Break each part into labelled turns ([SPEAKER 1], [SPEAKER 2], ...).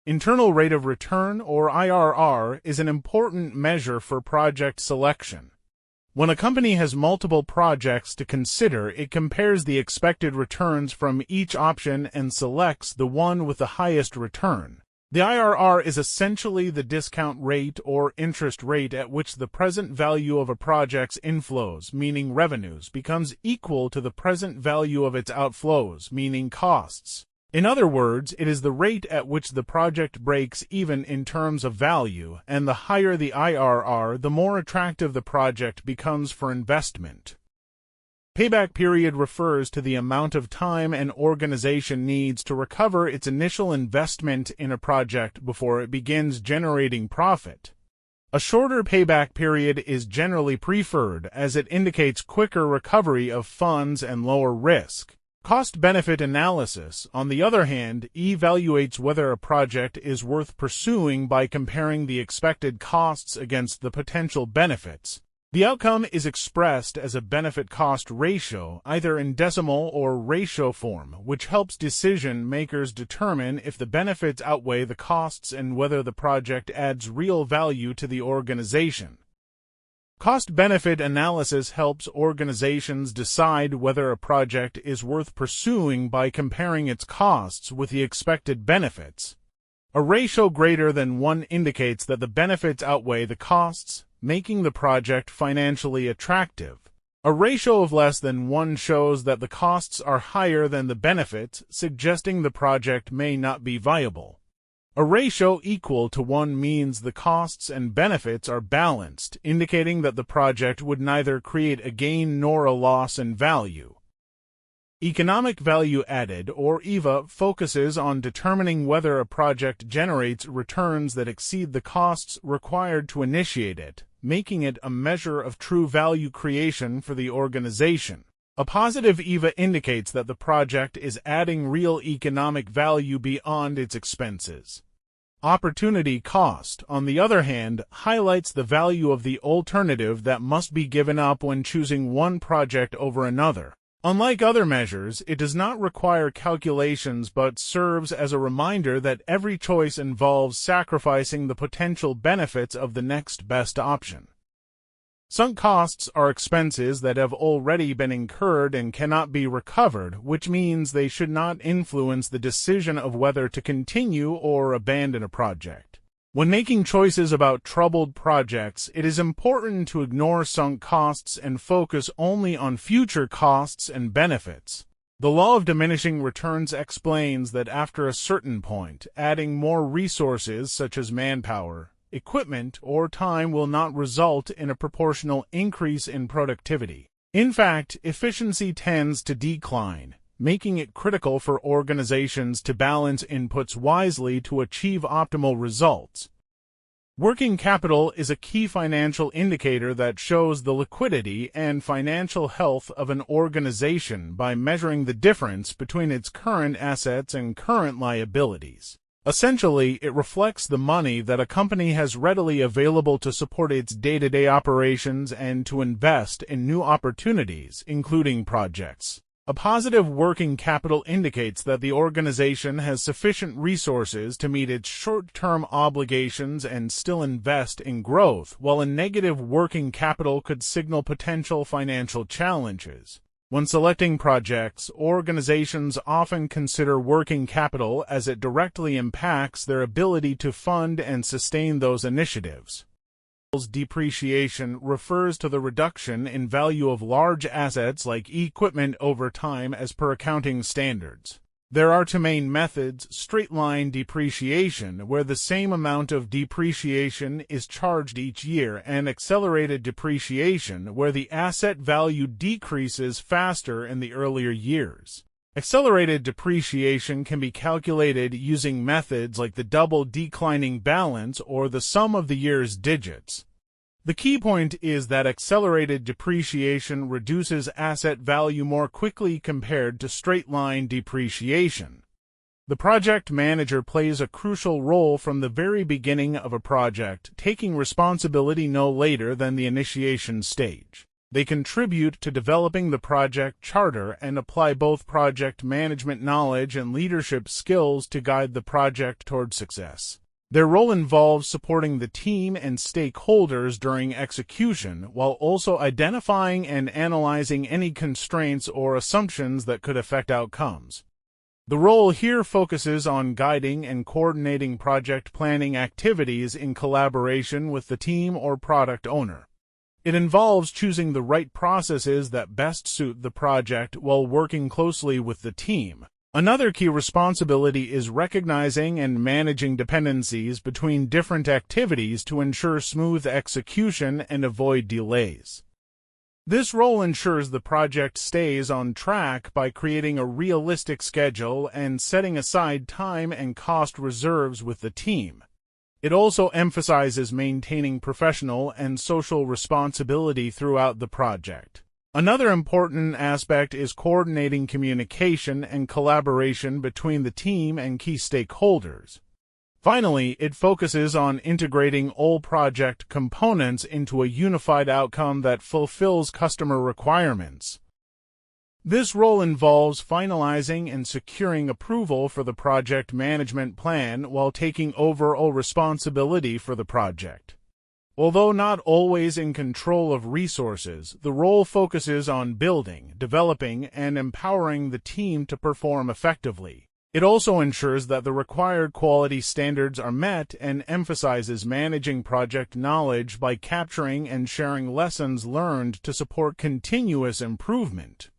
[SPEAKER 1] Internal rate of return, or IRR, is an important measure for project selection. When a company has multiple projects to consider, it compares the expected returns from each option and selects the one with the highest return. The IRR is essentially the discount rate or interest rate at which the present value of a project's inflows, meaning revenues, becomes equal to the present value of its outflows, meaning costs. In other words, it is the rate at which the project breaks even in terms of value, and the higher the IRR, the more attractive the project becomes for investment. Payback period refers to the amount of time an organization needs to recover its initial investment in a project before it begins generating profit. A shorter payback period is generally preferred as it indicates quicker recovery of funds and lower risk. Cost-benefit analysis, on the other hand, evaluates whether a project is worth pursuing by comparing the expected costs against the potential benefits. The outcome is expressed as a benefit-cost ratio, either in decimal or ratio form, which helps decision-makers determine if the benefits outweigh the costs and whether the project adds real value to the organization. Cost-benefit analysis helps organizations decide whether a project is worth pursuing by comparing its costs with the expected benefits. A ratio greater than 1 indicates that the benefits outweigh the costs, making the project financially attractive. A ratio of less than 1 shows that the costs are higher than the benefits, suggesting the project may not be viable. A ratio equal to 1 means the costs and benefits are balanced, indicating that the project would neither create a gain nor a loss in value. Economic value added, or EVA, focuses on determining whether a project generates returns that exceed the costs required to initiate it, making it a measure of true value creation for the organization. A positive EVA indicates that the project is adding real economic value beyond its expenses. Opportunity cost, on the other hand, highlights the value of the alternative that must be given up when choosing one project over another. Unlike other measures, it does not require calculations but serves as a reminder that every choice involves sacrificing the potential benefits of the next best option. Sunk costs are expenses that have already been incurred and cannot be recovered, which means they should not influence the decision of whether to continue or abandon a project. When making choices about troubled projects, it is important to ignore sunk costs and focus only on future costs and benefits. The law of diminishing returns explains that after a certain point, adding more resources such as manpower, equipment, or time will not result in a proportional increase in productivity. In fact, efficiency tends to decline, making it critical for organizations to balance inputs wisely to achieve optimal results. Working capital is a key financial indicator that shows the liquidity and financial health of an organization by measuring the difference between its current assets and current liabilities. Essentially, it reflects the money that a company has readily available to support its day-to-day operations and to invest in new opportunities, including projects. A positive working capital indicates that the organization has sufficient resources to meet its short-term obligations and still invest in growth, while a negative working capital could signal potential financial challenges. When selecting projects, organizations often consider working capital as it directly impacts their ability to fund and sustain those initiatives. Depreciation refers to the reduction in value of large assets like equipment over time as per accounting standards. There are two main methods: straight-line depreciation, where the same amount of depreciation is charged each year, and accelerated depreciation, where the asset value decreases faster in the earlier years. Accelerated depreciation can be calculated using methods like the double declining balance or the sum of the year's digits. The key point is that accelerated depreciation reduces asset value more quickly compared to straight-line depreciation. The project manager plays a crucial role from the very beginning of a project, taking responsibility no later than the initiation stage. They contribute to developing the project charter and apply both project management knowledge and leadership skills to guide the project toward success. Their role involves supporting the team and stakeholders during execution, while also identifying and analyzing any constraints or assumptions that could affect outcomes. The role here focuses on guiding and coordinating project planning activities in collaboration with the team or product owner. It involves choosing the right processes that best suit the project while working closely with the team. Another key responsibility is recognizing and managing dependencies between different activities to ensure smooth execution and avoid delays. This role ensures the project stays on track by creating a realistic schedule and setting aside time and cost reserves with the team. It also emphasizes maintaining professional and social responsibility throughout the project. Another important aspect is coordinating communication and collaboration between the team and key stakeholders. Finally, it focuses on integrating all project components into a unified outcome that fulfills customer requirements. This role involves finalizing and securing approval for the project management plan while taking overall responsibility for the project. Although not always in control of resources, the role focuses on building, developing, and empowering the team to perform effectively. It also ensures that the required quality standards are met and emphasizes managing project knowledge by capturing and sharing lessons learned to support continuous improvement.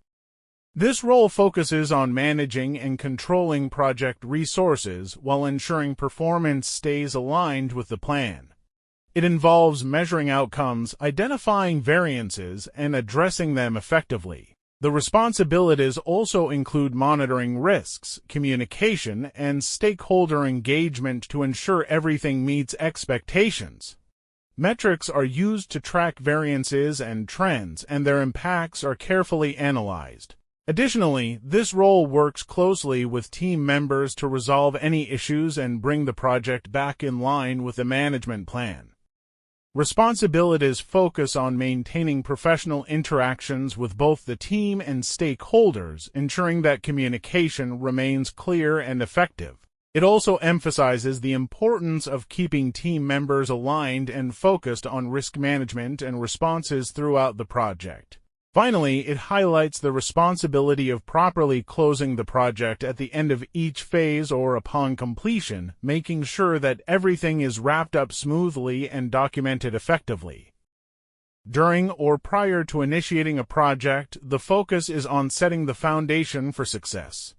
[SPEAKER 1] This role focuses on managing and controlling project resources while ensuring performance stays aligned with the plan. It involves measuring outcomes, identifying variances, and addressing them effectively. The responsibilities also include monitoring risks, communication, and stakeholder engagement to ensure everything meets expectations. Metrics are used to track variances and trends, and their impacts are carefully analyzed. Additionally, this role works closely with team members to resolve any issues and bring the project back in line with the management plan. Responsibilities focus on maintaining professional interactions with both the team and stakeholders, ensuring that communication remains clear and effective. It also emphasizes the importance of keeping team members aligned and focused on risk management and responses throughout the project. Finally, it highlights the responsibility of properly closing the project at the end of each phase or upon completion, making sure that everything is wrapped up smoothly and documented effectively. During or prior to initiating a project, the focus is on setting the foundation for success.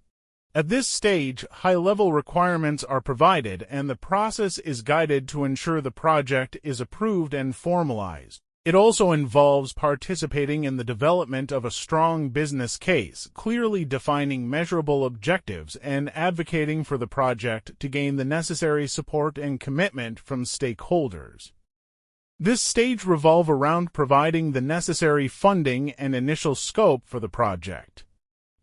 [SPEAKER 1] At this stage, high-level requirements are provided and the process is guided to ensure the project is approved and formalized. It also involves participating in the development of a strong business case, clearly defining measurable objectives, and advocating for the project to gain the necessary support and commitment from stakeholders. This stage revolves around providing the necessary funding and initial scope for the project.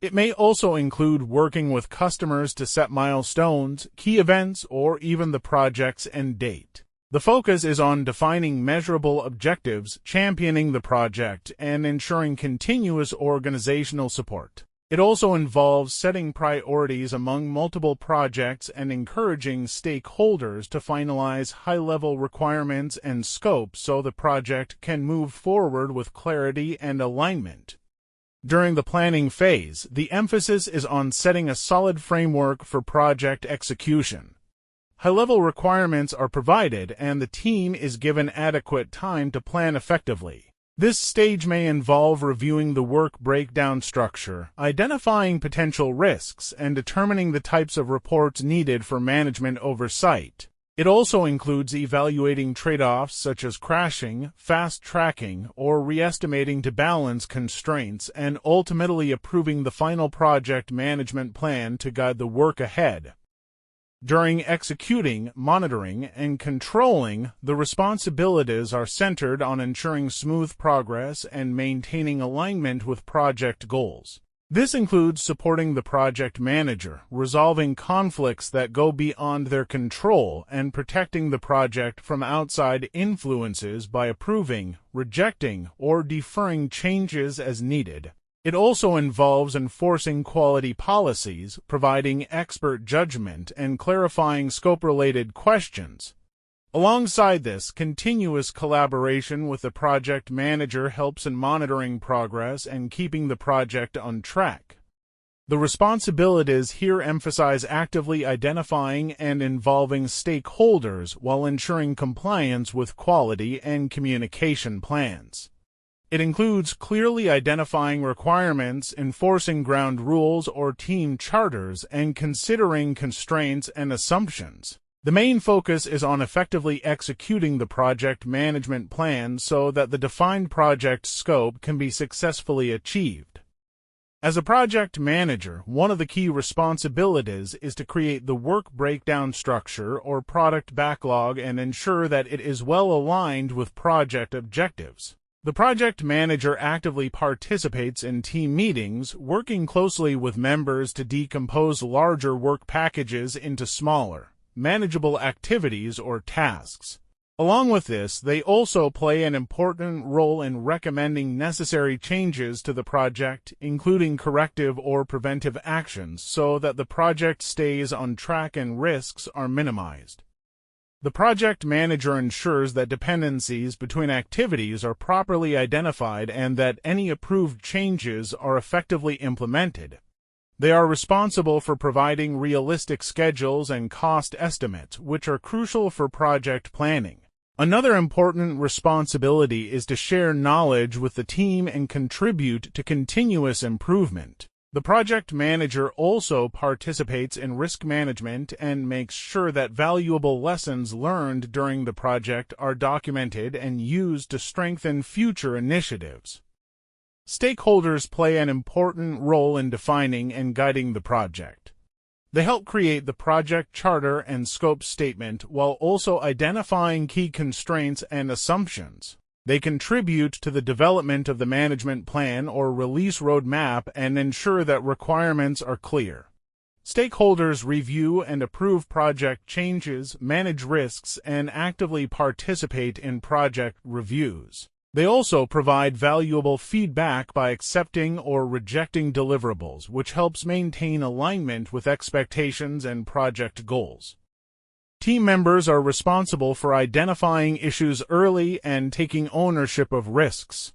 [SPEAKER 1] It may also include working with customers to set milestones, key events, or even the project's end date. The focus is on defining measurable objectives, championing the project, and ensuring continuous organizational support. It also involves setting priorities among multiple projects and encouraging stakeholders to finalize high-level requirements and scope so the project can move forward with clarity and alignment. During the planning phase, the emphasis is on setting a solid framework for project execution. High-level requirements are provided and the team is given adequate time to plan effectively. This stage may involve reviewing the work breakdown structure, identifying potential risks, and determining the types of reports needed for management oversight. It also includes evaluating trade-offs such as crashing, fast-tracking, or re-estimating to balance constraints, and ultimately approving the final project management plan to guide the work ahead. During executing, monitoring, and controlling, the responsibilities are centered on ensuring smooth progress and maintaining alignment with project goals. This includes supporting the project manager, resolving conflicts that go beyond their control, and protecting the project from outside influences by approving, rejecting, or deferring changes as needed. It also involves enforcing quality policies, providing expert judgment, and clarifying scope-related questions. Alongside this, continuous collaboration with the project manager helps in monitoring progress and keeping the project on track. The responsibilities here emphasize actively identifying and involving stakeholders while ensuring compliance with quality and communication plans. It includes clearly identifying requirements, enforcing ground rules or team charters, and considering constraints and assumptions. The main focus is on effectively executing the project management plan so that the defined project scope can be successfully achieved. As a project manager, one of the key responsibilities is to create the work breakdown structure or product backlog and ensure that it is well aligned with project objectives. The project manager actively participates in team meetings, working closely with members to decompose larger work packages into smaller, manageable activities or tasks. Along with this, they also play an important role in recommending necessary changes to the project, including corrective or preventive actions, so that the project stays on track and risks are minimized. The project manager ensures that dependencies between activities are properly identified and that any approved changes are effectively implemented. They are responsible for providing realistic schedules and cost estimates, which are crucial for project planning. Another important responsibility is to share knowledge with the team and contribute to continuous improvement. The project manager also participates in risk management and makes sure that valuable lessons learned during the project are documented and used to strengthen future initiatives. Stakeholders play an important role in defining and guiding the project. They help create the project charter and scope statement while also identifying key constraints and assumptions. They contribute to the development of the management plan or release roadmap and ensure that requirements are clear. Stakeholders review and approve project changes, manage risks, and actively participate in project reviews. They also provide valuable feedback by accepting or rejecting deliverables, which helps maintain alignment with expectations and project goals. Team members are responsible for identifying issues early and taking ownership of risks.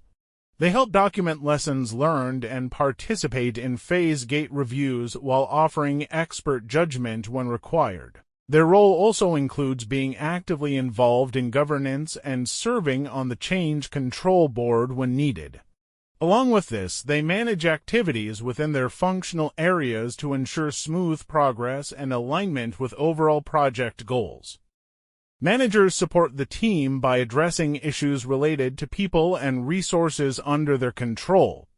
[SPEAKER 1] They help document lessons learned and participate in phase gate reviews while offering expert judgment when required. Their role also includes being actively involved in governance and serving on the change control board when needed. Along with this, they manage activities within their functional areas to ensure smooth progress and alignment with overall project goals. Managers support the team by addressing issues related to people and resources under their control.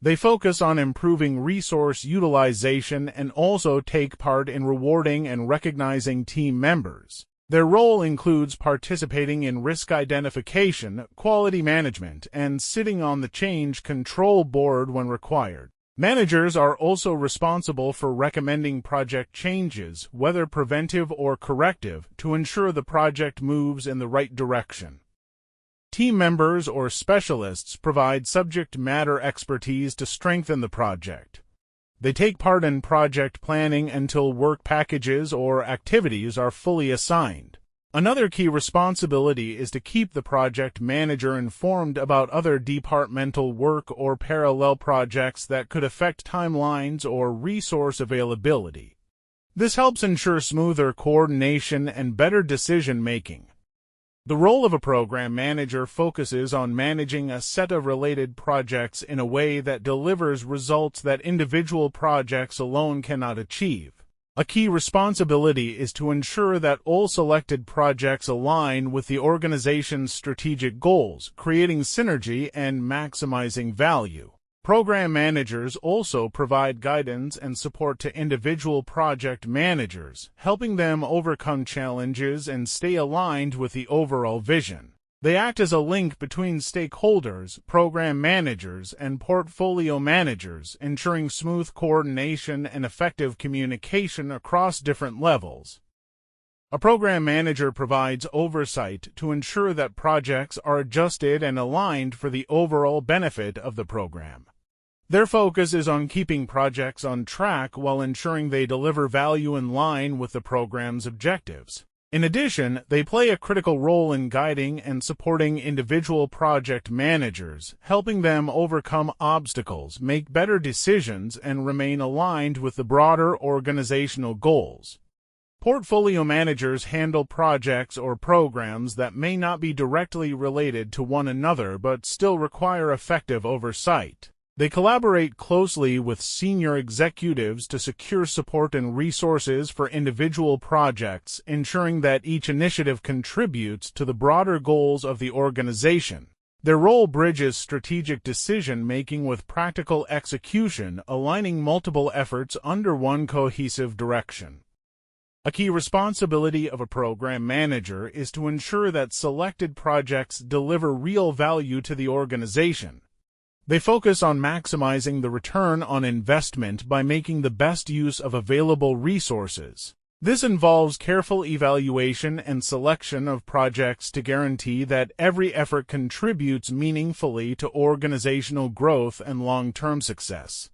[SPEAKER 1] They focus on improving resource utilization and also take part in rewarding and recognizing team members. Their role includes participating in risk identification, quality management, and sitting on the change control board when required. Managers are also responsible for recommending project changes, whether preventive or corrective, to ensure the project moves in the right direction. Team members or specialists provide subject matter expertise to strengthen the project. They take part in project planning until work packages or activities are fully assigned. Another key responsibility is to keep the project manager informed about other departmental work or parallel projects that could affect timelines or resource availability. This helps ensure smoother coordination and better decision-making. The role of a program manager focuses on managing a set of related projects in a way that delivers results that individual projects alone cannot achieve. A key responsibility is to ensure that all selected projects align with the organization's strategic goals, creating synergy and maximizing value. Program managers also provide guidance and support to individual project managers, helping them overcome challenges and stay aligned with the overall vision. They act as a link between stakeholders, program managers, and portfolio managers, ensuring smooth coordination and effective communication across different levels. A program manager provides oversight to ensure that projects are adjusted and aligned for the overall benefit of the program. Their focus is on keeping projects on track while ensuring they deliver value in line with the program's objectives. In addition, they play a critical role in guiding and supporting individual project managers, helping them overcome obstacles, make better decisions, and remain aligned with the broader organizational goals. Portfolio managers handle projects or programs that may not be directly related to one another but still require effective oversight. They collaborate closely with senior executives to secure support and resources for individual projects, ensuring that each initiative contributes to the broader goals of the organization. Their role bridges strategic decision-making with practical execution, aligning multiple efforts under one cohesive direction. A key responsibility of a program manager is to ensure that selected projects deliver real value to the organization. They focus on maximizing the return on investment by making the best use of available resources. This involves careful evaluation and selection of projects to guarantee that every effort contributes meaningfully to organizational growth and long-term success.